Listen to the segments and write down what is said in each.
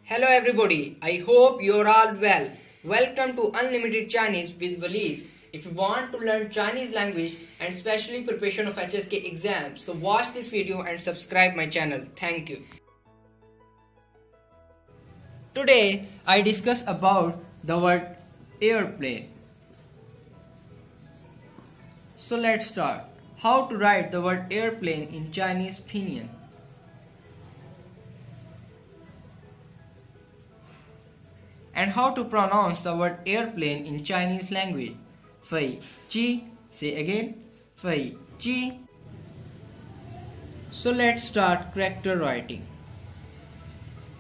Hello everybody, I hope you're all well. Welcome to Unlimited Chinese with Walid. If you want to learn Chinese language and especially preparation of HSK exams, so watch this video and subscribe my channel. Thank you. Today I discuss about the word airplane. So let's start. How to write the word airplane in Chinese pinyin. And how to pronounce the word airplane in Chinese language. Fei chi. Say again. Fei chi. So let's start character writing.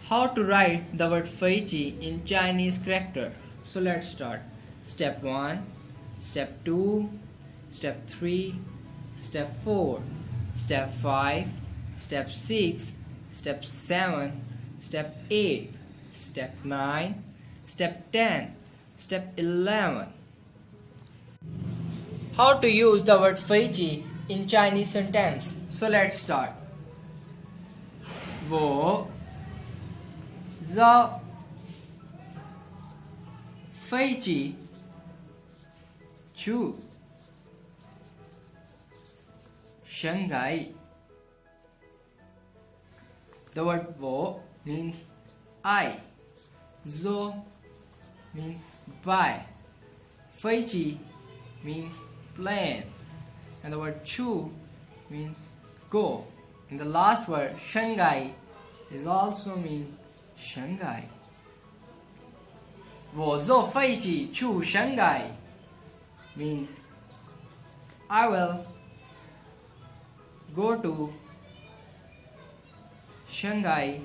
How to write the word fei chi in Chinese character. So let's start. Step 1, Step 2, Step 3, Step 4, Step 5, Step 6, Step 7, Step 8, Step 9, Step 10, Step 11. How to use the word fei chi in Chinese sentence. So let's start. 我在飞机去上海. The word 我 means I. zo means by. 飞机 means plane. And the word 去 means go. And the last word Shanghai is also mean Shanghai. 我坐飞机去Shanghai means I will go to Shanghai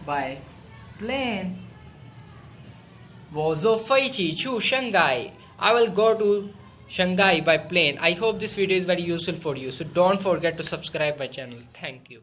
by plane. 我坐飞机去Shanghai. I will go to Shanghai by plane. I hope this video is very useful for you. So don't forget to subscribe my channel. Thank you.